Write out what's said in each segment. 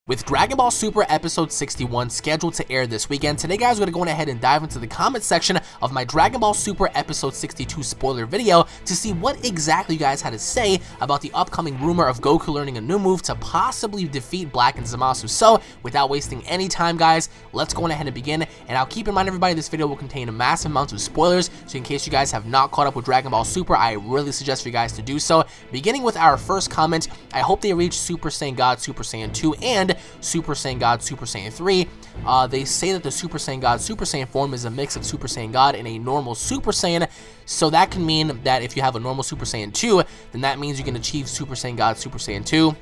With Dragon Ball Super Episode 61 scheduled to air this weekend, today guys we're going to go ahead and dive into the comment section of my Dragon Ball Super Episode 62 spoiler video to see what exactly you guys had to say about the upcoming rumor of Goku learning a new move to possibly defeat Black and Zamasu. So without wasting any time guys, let's go ahead and begin. And I'll keep in mind everybody, this video will contain a massive amount of spoilers, so in case you guys have not caught up with Dragon Ball Super, I really suggest for you guys to do so. Beginning with our first comment, I hope they reach Super Saiyan God, Super Saiyan 2, and Super Saiyan God, Super Saiyan 3. They say that the Super Saiyan God, Super Saiyan form is a mix of Super Saiyan God and a normal Super Saiyan, so that can mean that if you have a normal Super Saiyan 2, then that means you can achieve Super Saiyan God, Super Saiyan 2.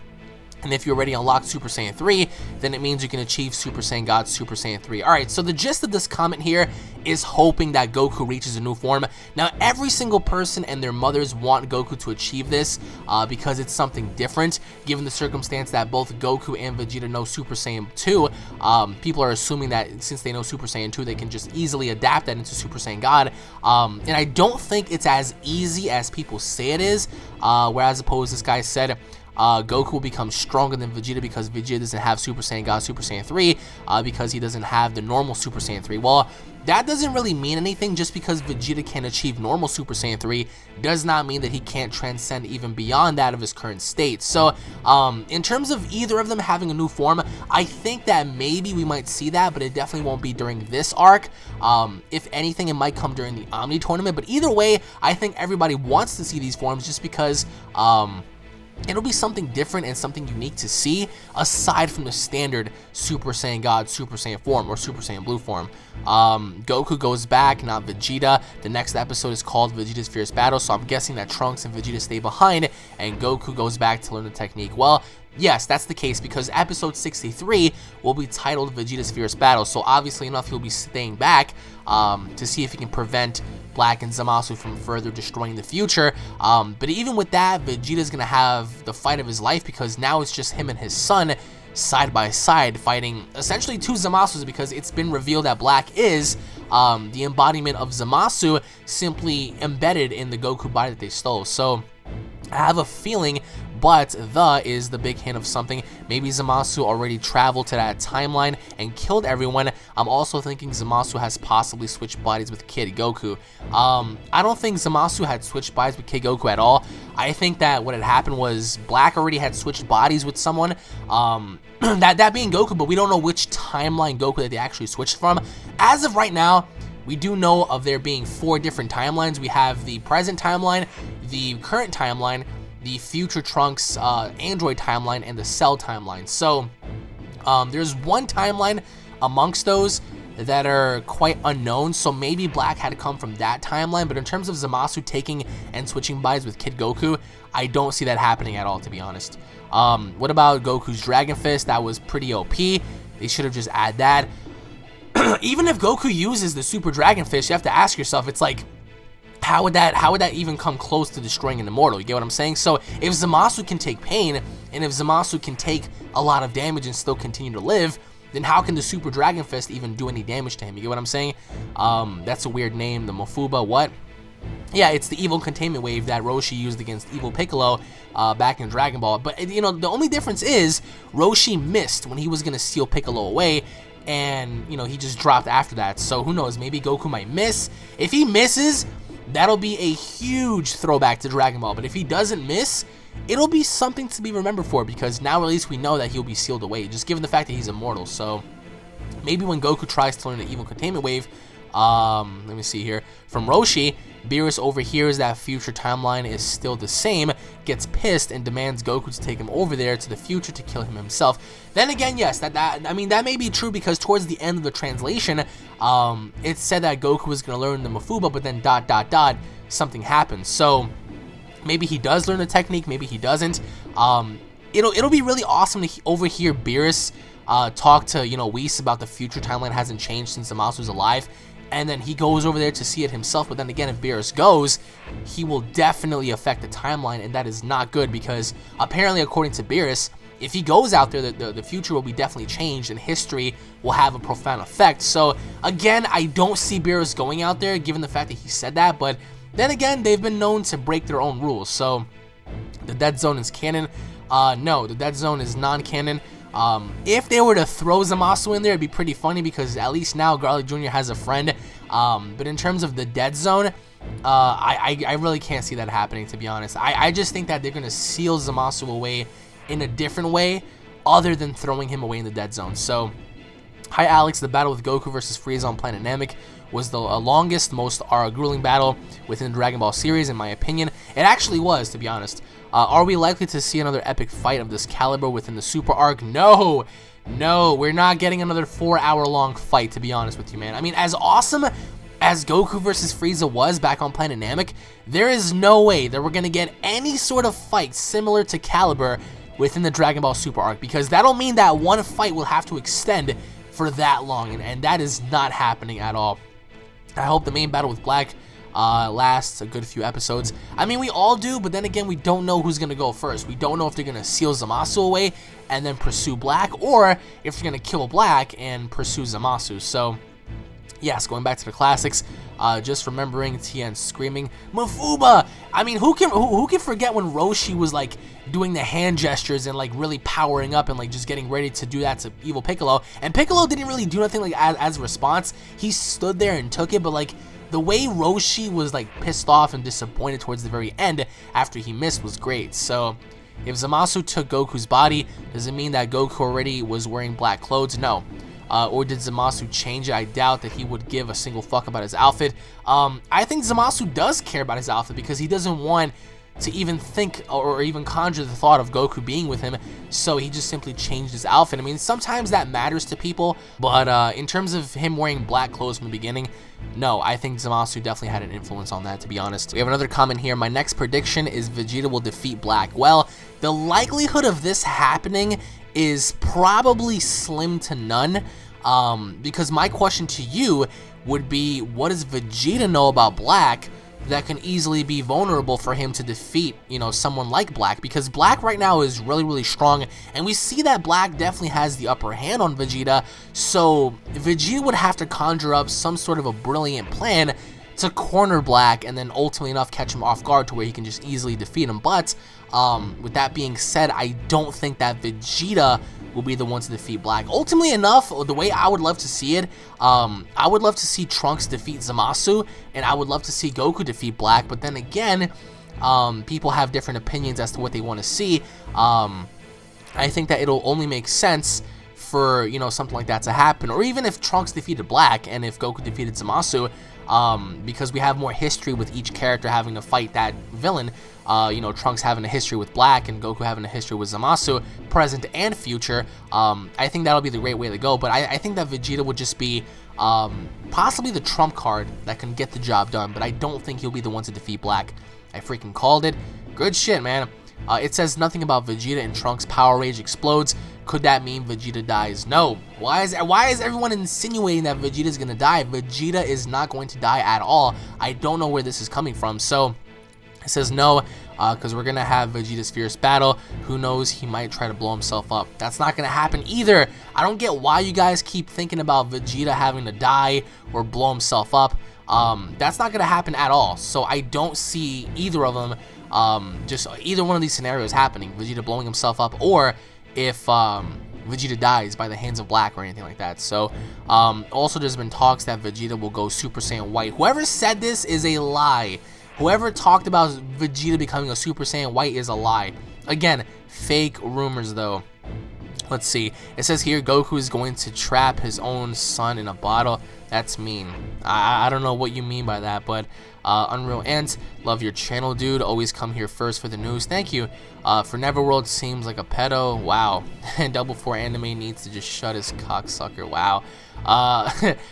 And if you already unlocked Super Saiyan 3, then it means you can achieve Super Saiyan God, Super Saiyan 3. Alright, so the gist of this comment here is hoping that Goku reaches a new form. Now, every single person and their mothers want Goku to achieve this because it's something different. Given the circumstance that both Goku and Vegeta know Super Saiyan 2, people are assuming that since they know Super Saiyan 2, they can just easily adapt that into Super Saiyan God. And I don't think it's as easy as people say it is, whereas opposed this guy said, Goku will become stronger than Vegeta because Vegeta doesn't have Super Saiyan God, Super Saiyan 3, because he doesn't have the normal Super Saiyan 3. Well, that doesn't really mean anything. Just because Vegeta can achieve normal Super Saiyan 3 does not mean that he can't transcend even beyond that of his current state. So, in terms of either of them having a new form, I think that maybe we might see that, but it definitely won't be during this arc. If anything, it might come during the Omni tournament, but either way, I think everybody wants to see these forms just because, it'll be something different and something unique to see aside from the standard Super Saiyan God, Super Saiyan form, or Super Saiyan Blue form. Goku goes back, not Vegeta. The next episode is called Vegeta's Fierce Battle, so I'm guessing that Trunks and Vegeta stay behind and Goku goes back to learn the technique. Well, yes, that's the case because episode 63 will be titled Vegeta's Fierce Battle, so obviously enough he'll be staying back to see if he can prevent Black and Zamasu from further destroying the future. But even with that, Vegeta's gonna have the fight of his life because now it's just him and his son side by side fighting essentially two Zamasus, because it's been revealed that Black is the embodiment of Zamasu, simply embedded in the Goku body that they stole. So I have a feeling, but the is the big hint of something. Maybe Zamasu already traveled to that timeline and killed everyone. I'm also thinking Zamasu has possibly switched bodies with Kid Goku. I don't think Zamasu had switched bodies with Kid Goku at all. I think that what had happened was Black already had switched bodies with someone, that being Goku, but we don't know which timeline Goku that they actually switched from. As of right now, we do know of there being 4 different timelines. We have the present timeline, the current timeline, the future Trunks Android timeline, and the Cell timeline. So there's one timeline amongst those that are quite unknown, so maybe Black had to come from that timeline. But in terms of Zamasu taking and switching bodies with Kid Goku, I don't see that happening at all, to be honest. What about Goku's Dragon Fist? That was pretty OP. They should have just added that. Even if Goku uses the Super Dragon Fist, you have to ask yourself, it's like, how would that even come close to destroying an immortal? You get what I'm saying? So if Zamasu can take pain, and if Zamasu can take a lot of damage and still continue to live, then how can the Super Dragon Fist even do any damage to him? You get what I'm saying? That's a weird name, the Mafuba, what? Yeah, it's the evil containment wave that Roshi used against evil Piccolo back in Dragon Ball. But, you know, the only difference is Roshi missed when he was going to steal Piccolo away, and, you know, he just dropped after that. So who knows, maybe Goku might miss. If he misses, that'll be a huge throwback to Dragon Ball. But if he doesn't miss, it'll be something to be remembered for, because now at least we know that he'll be sealed away, just given the fact that he's immortal. So maybe when Goku tries to learn the evil containment wave, let me see here, from Roshi, Beerus overhears that future timeline is still the same, gets pissed, and demands Goku to take him over there to the future to kill him himself. Then again, yes, I mean, that may be true, because towards the end of the translation, it said that Goku was going to learn the Mafuba, but then ... something happened. So maybe he does learn the technique, maybe he doesn't. It'll be really awesome to overhear Beerus talk to, you know, Whis about the future timeline hasn't changed since Zamasu's alive, and then he goes over there to see it himself. But then again, if Beerus goes, he will definitely affect the timeline, and that is not good, because apparently, according to Beerus, if he goes out there, the future will be definitely changed, and history will have a profound effect. So again, I don't see Beerus going out there, given the fact that he said that, but then again, they've been known to break their own rules. So the Dead Zone is canon. No, the Dead Zone is non-canon. If they were to throw Zamasu in there, it'd be pretty funny because at least now Garlic Jr. has a friend. But in terms of the dead zone, I really can't see that happening, to be honest. I just think that they're going to seal Zamasu away in a different way other than throwing him away in the dead zone. So, hi Alex, the battle with Goku versus Frieza on Planet Namek was the longest, most grueling battle within the Dragon Ball series, in my opinion. It actually was, to be honest. Are we likely to see another epic fight of this caliber within the Super Arc? No, we're not getting another 4-hour-long fight, to be honest with you, man. I mean, as awesome as Goku versus Frieza was back on Planet Namek, there is no way that we're going to get any sort of fight similar to caliber within the Dragon Ball Super Arc, because that'll mean that one fight will have to extend for that long, and that is not happening at all. I hope the main battle with Black lasts a good few episodes. I mean, we all do, but then again, we don't know who's going to go first. We don't know if they're going to seal Zamasu away and then pursue Black, or if they're going to kill Black and pursue Zamasu. So, yes, going back to the classics, just remembering Tien screaming, Mafuba! I mean, who can forget when Roshi was, like, doing the hand gestures and, like, really powering up and, like, just getting ready to do that to Evil Piccolo? And Piccolo didn't really do nothing, like, as a response. He stood there and took it, but, like, the way Roshi was, like, pissed off and disappointed towards the very end after he missed was great. So, if Zamasu took Goku's body, does it mean that Goku already was wearing black clothes? No. Or did Zamasu change it? I doubt that he would give a single fuck about his outfit. I think Zamasu does care about his outfit because he doesn't want to even think or even conjure the thought of Goku being with him, so he just simply changed his outfit. I mean, sometimes that matters to people, but in terms of him wearing black clothes from the beginning, no, I think Zamasu definitely had an influence on that, to be honest. We have another comment here. My next prediction is Vegeta will defeat Black. Well, the likelihood of this happening is probably slim to none, because my question to you would be, what does Vegeta know about Black that can easily be vulnerable for him to defeat, you know, someone like Black? Because Black right now is really, really strong, and we see that Black definitely has the upper hand on Vegeta, so Vegeta would have to conjure up some sort of a brilliant plan to corner Black and then ultimately enough catch him off guard to where he can just easily defeat him. But with that being said, I don't think that Vegeta will be the one to defeat Black. Ultimately enough, the way I would love to see it, I would love to see Trunks defeat Zamasu, and I would love to see Goku defeat Black, but then again, people have different opinions as to what they want to see. I think that it'll only make sense for, you know, something like that to happen, or even if Trunks defeated Black and if Goku defeated Zamasu, because we have more history with each character having to fight that villain. You know, Trunks having a history with Black and Goku having a history with Zamasu, present and future. I think that'll be the great way to go, but I think that Vegeta would just be possibly the trump card that can get the job done, but I don't think he'll be the one to defeat Black. I freaking called it. Good shit, man. It says nothing about Vegeta and Trunks' power rage explodes. Could that mean Vegeta dies? No. Why is everyone insinuating that Vegeta's gonna die? Vegeta is not going to die at all. I don't know where this is coming from. So it says no, because we're gonna have Vegeta's fierce battle. Who knows? He might try to blow himself up. That's not gonna happen either. I don't get why you guys keep thinking about Vegeta having to die or blow himself up. That's not gonna happen at all. So I don't see either of them. Just either one of these scenarios happening, Vegeta blowing himself up, or if Vegeta dies by the hands of Black or anything like that. So also there's been talks that Vegeta will go Super Saiyan White. Whoever said this is a lie. Whoever talked about Vegeta becoming a Super Saiyan White is a lie. Again, fake rumors though. Let's see. It says here Goku is going to trap his own son in a bottle. That's mean. I don't know what you mean by that, but UnrealEnt, love your channel, dude. Always come here first for the news. Thank you. For Neverworld seems like a pedo. Wow. And Double 4 Anime needs to just shut his cocksucker. Wow.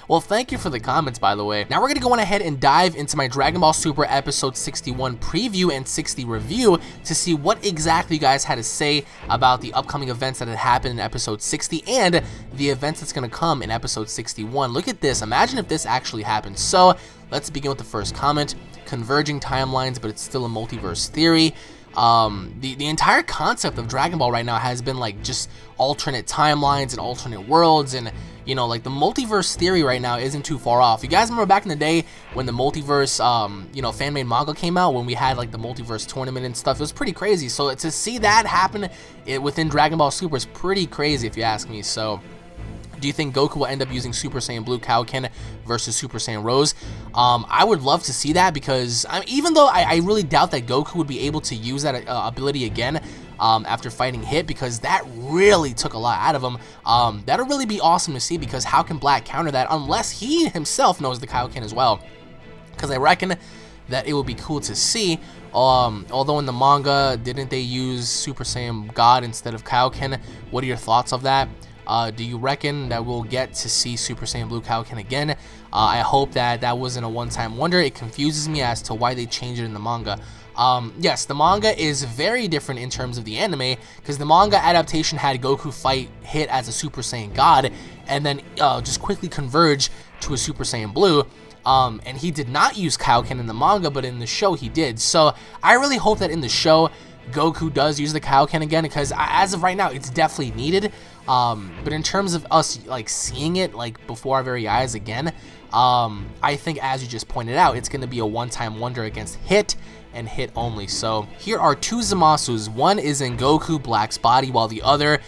Well, thank you for the comments, by the way. Now we're going to go on ahead and dive into my Dragon Ball Super Episode 61 preview and 60 review to see what exactly you guys had to say about the upcoming events that had happened in Episode 60 and the events that's going to come in Episode 61. Look at this. Imagine if this actually happened. So let's begin with the first comment. Converging timelines, but it's still a multiverse theory. The entire concept of Dragon Ball right now has been like just alternate timelines and alternate worlds, and you know, like the multiverse theory right now isn't too far off. You guys remember back in the day when the multiverse, you know, fan-made manga came out, when we had like the multiverse tournament and stuff? It was pretty crazy. So to see that happen within Dragon Ball Super is pretty crazy, if you ask me. So do you think Goku will end up using Super Saiyan Blue Kaioken versus Super Saiyan Rose? I would love to see that, because even though I really doubt that Goku would be able to use that ability again after fighting Hit, because that really took a lot out of him. That'll really be awesome to see, because how can Black counter that unless he himself knows the Kaioken as well? Because I reckon that it would be cool to see. Although in the manga, didn't they use Super Saiyan God instead of Kaioken? What are your thoughts of that? Do you reckon that we'll get to see Super Saiyan Blue Kaioken again? I hope that that wasn't a one-time wonder. It confuses me as to why they changed it in the manga. Yes, the manga is very different in terms of the anime, because the manga adaptation had Goku fight Hit as a Super Saiyan God, and then just quickly converge to a Super Saiyan Blue. And he did not use Kaioken in the manga, but in the show he did. So I really hope that in the show Goku does use the Kaioken again, because as of right now it's definitely needed. But in terms of us like seeing it like before our very eyes again, I think, as you just pointed out, it's going to be a one-time wonder against Hit and Hit only. So here are two Zamasus. One is in Goku Black's body, while the other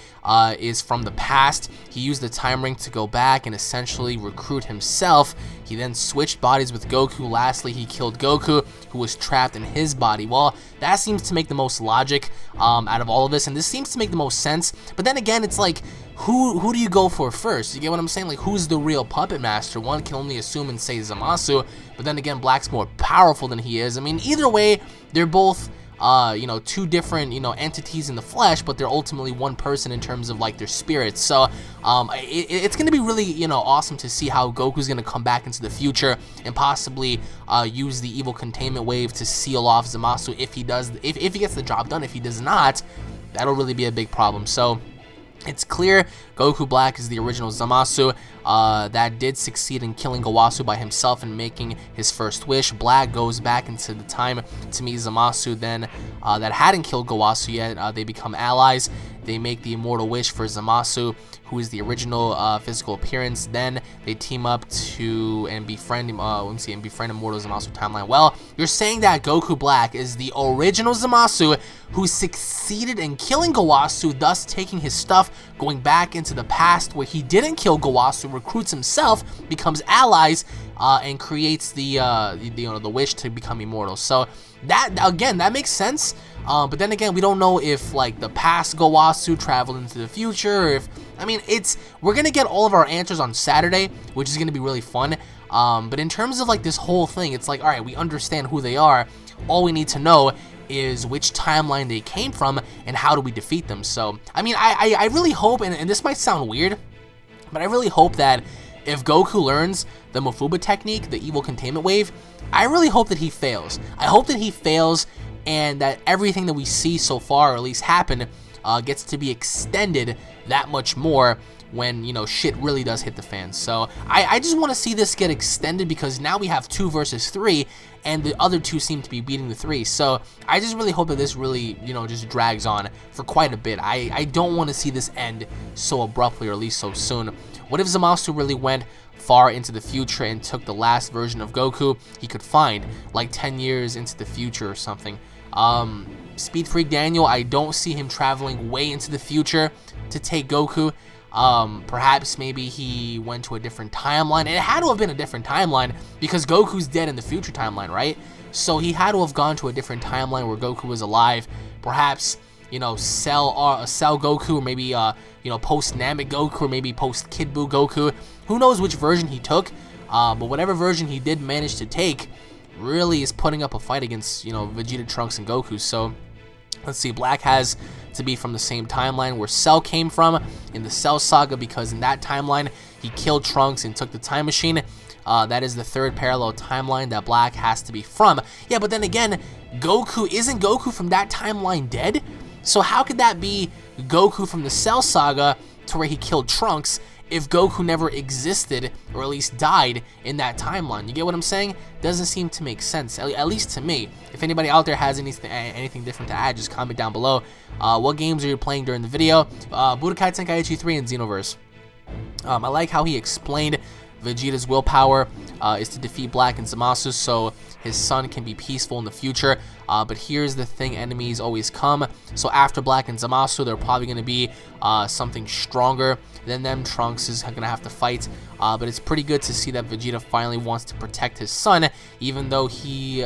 is from the past. He used the time ring to go back and essentially recruit himself. He then switched bodies with Goku. Lastly, he killed Goku, who was trapped in his body. Well, that seems to make the most logic out of all of this, and this seems to make the most sense. But then again, it's like, who do you go for first? You get what I'm saying? Like, who's the real puppet master? One can only assume and say Zamasu, but then again, Black's more powerful than he is. I mean, either way, they're both you know, two different, you know, entities in the flesh, but they're ultimately one person in terms of like their spirits. So it's going to be really, you know, awesome to see how Goku's going to come back into the future and possibly use the evil containment wave to seal off Zamasu if he does, if he gets the job done. If he does not, that'll really be a big problem. So it's clear Goku Black is the original Zamasu that did succeed in killing Gowasu by himself and making his first wish. Black goes back into the time to meet Zamasu then that hadn't killed Gowasu yet. They become allies. They make the immortal wish for Zamasu, who is the original physical appearance. Then they team up to and befriend Immortal Zamasu timeline. Well, you're saying that Goku Black is the original Zamasu who succeeded in killing Gowasu, thus taking his stuff, going back into the past where he didn't kill Gowasu, recruits himself, becomes allies, and creates the wish to become immortal. So that, again, that makes sense. But then again, we don't know if like the past Gowasu traveled into the future, or if, I mean, we're gonna get all of our answers on Saturday, which is gonna be really fun. But in terms of like this whole thing, it's like, all right, we understand who they are. All we need to know is which timeline they came from and how do we defeat them. So I mean, I really hope, and this might sound weird, but I really hope that if Goku learns the Mafuba technique, the evil containment wave, I really hope that he fails. I hope that he fails, and that everything that we see so far, or at least happen, gets to be extended that much more when, you know, shit really does hit the fan. So I just want to see this get extended, because now we have 2 versus 3, and the other 2 seem to be beating the 3. So I just really hope that this really, you know, just drags on for quite a bit. I don't want to see this end so abruptly, or at least so soon. What if Zamasu really went far into the future and took the last version of Goku he could find, like 10 years into the future or something? Speed Freak Daniel, I don't see him traveling way into the future to take Goku. Perhaps maybe he went to a different timeline. And it had to have been a different timeline, because Goku's dead in the future timeline, right? So he had to have gone to a different timeline where Goku was alive. Perhaps, you know, Cell Goku, or maybe, you know, post-Namek Goku, or maybe post-Kid Buu Goku. Who knows which version he took, but whatever version he did manage to take really is putting up a fight against, you know, Vegeta, Trunks, and Goku. So let's see, Black has to be from the same timeline where Cell came from in the Cell Saga, because in that timeline he killed Trunks and took the time machine. That is the 3rd parallel timeline that Black has to be from. Yeah, but then again, isn't Goku from that timeline dead? So how could that be Goku from the Cell Saga to where he killed Trunks if Goku never existed, or at least died, in that timeline? You get what I'm saying? Doesn't seem to make sense, at least to me. If anybody out there has anything different to add, just comment down below. What games are you playing during the video? Budokai Tenkaichi 3 and Xenoverse. I like how he explained Vegeta's willpower is to defeat Black and Zamasu so his son can be peaceful in the future. But here's the thing, enemies always come. So after Black and Zamasu, they're probably going to be something stronger than them. Trunks is going to have to fight. But it's pretty good to see that Vegeta finally wants to protect his son, even though he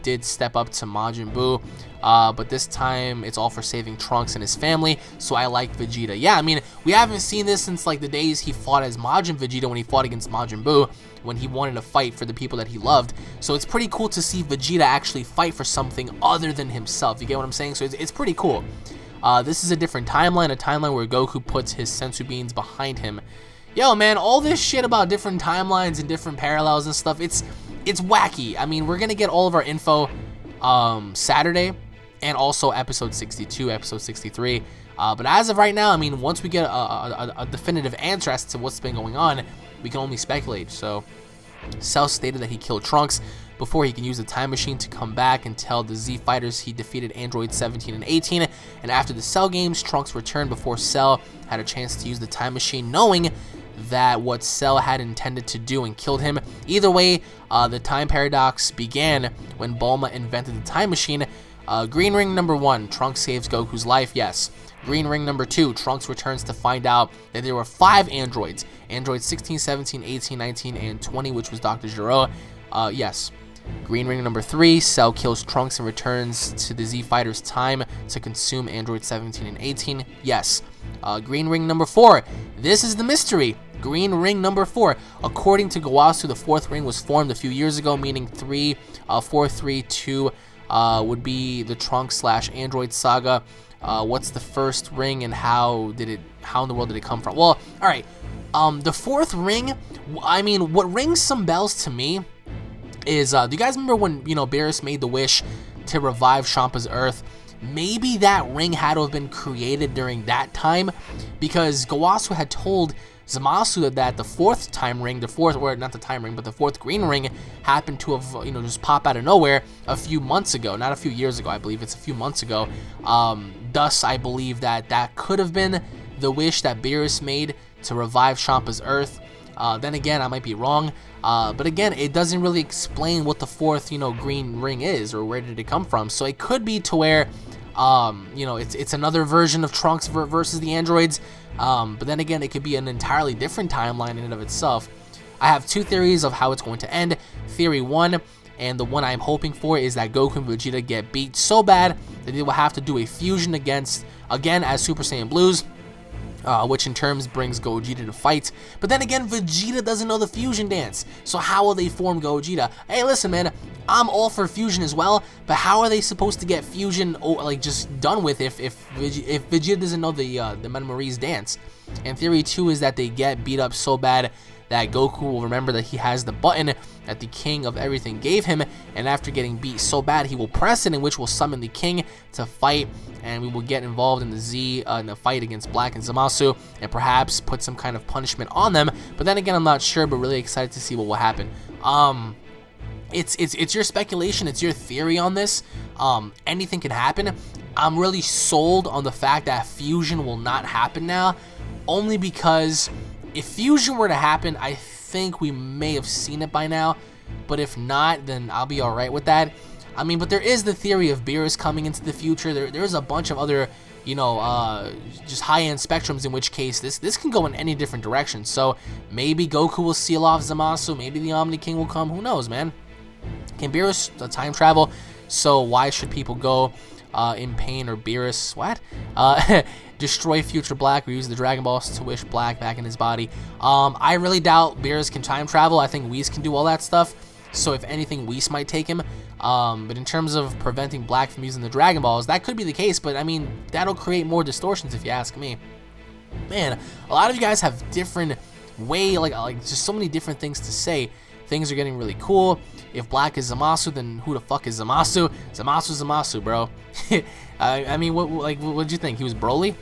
did step up to Majin Buu. But this time, it's all for saving Trunks and his family, so I like Vegeta. Yeah, I mean, we haven't seen this since, like, the days he fought as Majin Vegeta when he fought against Majin Buu, when he wanted to fight for the people that he loved. So it's pretty cool to see Vegeta actually fight for something other than himself. You get what I'm saying? So it's pretty cool. This is a different timeline, a timeline where Goku puts his sensu beans behind him. Yo, man, all this shit about different timelines and different parallels and stuff, it's wacky. I mean, we're gonna get all of our info Saturday, and also episode 62, episode 63. But as of right now, I mean, once we get a definitive answer as to what's been going on, we can only speculate. So Cell stated that he killed Trunks before he can use the time machine to come back and tell the Z fighters he defeated androids 17 and 18. And after the Cell games, Trunks returned before Cell had a chance to use the time machine, knowing that what Cell had intended to do, and killed him. Either way, the time paradox began when Bulma invented the time machine. Green ring number 1, Trunks saves Goku's life, yes. Green ring number 2, Trunks returns to find out that there were 5 androids. Androids 16, 17, 18, 19, and 20, which was Dr. Gero. Yes. Green ring number 3, Cell kills Trunks and returns to the Z Fighters' time to consume androids 17 and 18. Yes. Green ring number 4, this is the mystery. Green ring number 4. According to Gowasu, the 4th ring was formed a few years ago, meaning 4, 3, 2 would be the Trunks / Android saga. What's the first ring and how in the world did it come from? Well, all right. The 4th ring, I mean, what rings some bells to me is, do you guys remember when, Beerus made the wish to revive Champa's Earth? Maybe that ring had to have been created during that time, because Gowasu had told Zamasu that the 4th time ring, the 4th, or not the time ring, but the 4th green ring happened to have, just pop out of nowhere a few months ago. Not a few years ago, I believe. It's a few months ago. Thus, I believe that could have been the wish that Beerus made to revive Champa's Earth. Then again, I might be wrong. But again, it doesn't really explain what the 4th, green ring is, or where did it come from. So it could be to where, it's another version of Trunks versus the androids. But then again, it could be an entirely different timeline in and of itself. I have 2 theories of how it's going to end. Theory 1, and the one I'm hoping for, is that Goku and Vegeta get beat so bad that they will have to do a fusion again as Super Saiyan Blues, which in turn brings Gogeta to fight. But then again, Vegeta doesn't know the fusion dance, so how will they form Gogeta? Hey, listen, man, I'm all for fusion as well, but how are they supposed to get fusion just done with if Vegeta doesn't know the MineWarZ dance? And theory 2 is that they get beat up so bad that Goku will remember that he has the button that the King of Everything gave him, and after getting beat so bad, he will press it, in which will summon the King to fight, and we will get involved in the fight against Black and Zamasu, and perhaps put some kind of punishment on them. But then again, I'm not sure, but really excited to see what will happen. It's your speculation, it's your theory on this. Anything can happen. I'm really sold on the fact that fusion will not happen now, only because if fusion were to happen, I think we may have seen it by now, but if not, then I'll be alright with that. I mean, but there is the theory of Beerus coming into the future. There's a bunch of other, just high-end spectrums, in which case this can go in any different direction. So maybe Goku will seal off Zamasu, maybe the Omni King will come, who knows, man. Can Beerus time travel? So why should people go in pain, or Beerus, what? Destroy future Black, or use the Dragon Balls to wish Black back in his body. I really doubt Beerus can time travel. I think Whis can do all that stuff. So if anything, Whis might take him. But in terms of preventing Black from using the Dragon Balls, that could be the case. But I mean, that'll create more distortions if you ask me. Man, a lot of you guys have different just so many different things to say. Things are getting really cool. If Black is Zamasu, then who the fuck is Zamasu? Zamasu, bro. I mean, what'd you think? He was Broly?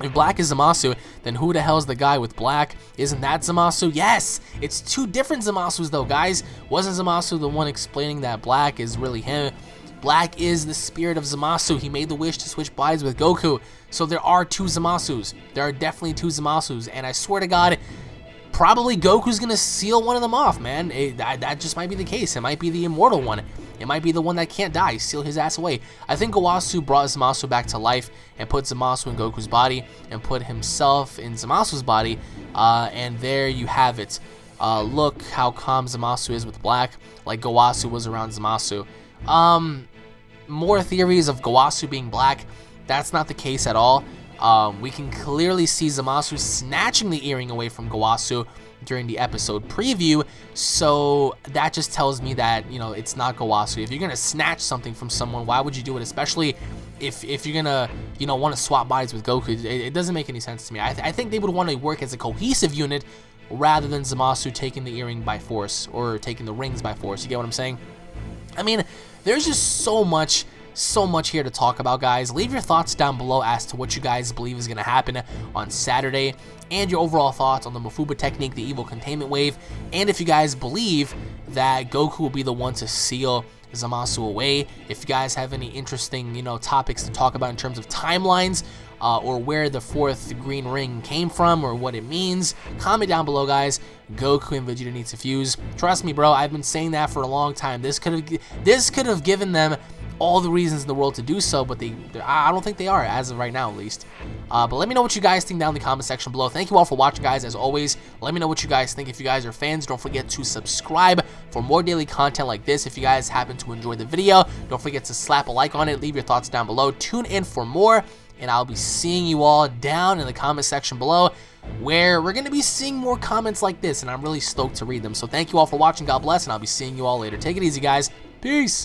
If Black is Zamasu, then who the hell is the guy with Black? Isn't that Zamasu? Yes! It's 2 different Zamasus, though, guys. Wasn't Zamasu the one explaining that Black is really him? Black is the spirit of Zamasu. He made the wish to switch bodies with Goku. So there are 2 Zamasus. There are definitely 2 Zamasus, and I swear to God, probably Goku's gonna seal one of them off, man. That just might be the case. It might be the immortal one. It might be the one that can't die, seal his ass away. I think Gowasu brought Zamasu back to life and put Zamasu in Goku's body and put himself in Zamasu's body, and there you have it. Look how calm Zamasu is with black, like Gowasu was around Zamasu. More theories of Gowasu being black. That's not the case at all. We can clearly see Zamasu snatching the earring away from Gowasu during the episode preview, so that just tells me that, you know, it's not Gowasu. If you're gonna snatch something from someone, why would you do it? Especially if you're gonna, you know, want to swap bodies with Goku. It doesn't make any sense to me. I think they would want to work as a cohesive unit rather than Zamasu taking the earring by force or taking the rings by force. You get what I'm saying? I mean, there's just so much here to talk about, guys. Leave your thoughts down below as to what you guys believe is going to happen on Saturday, and your overall thoughts on the Mafuba technique, the evil containment wave, and if you guys believe that Goku will be the one to seal Zamasu away. If you guys have any interesting, you know, topics to talk about in terms of timelines, or where the 4th green ring came from or what it means, comment down below, guys. Goku and Vegeta need to fuse. Trust me, bro, I've been saying that for a long time. This could have given them all the reasons in the world to do so, but I don't think they are, as of right now at least. But let me know what you guys think down in the comment section below. Thank you all for watching, guys. As always, let me know what you guys think. If you guys are fans, don't forget to subscribe for more daily content like this. If you guys happen to enjoy the video, don't forget to slap a like on it. Leave your thoughts down below. Tune in for more, and I'll be seeing you all down in the comment section below, where we're going to be seeing more comments like this, and I'm really stoked to read them. So thank you all for watching. God bless, and I'll be seeing you all later. Take it easy, guys. Peace.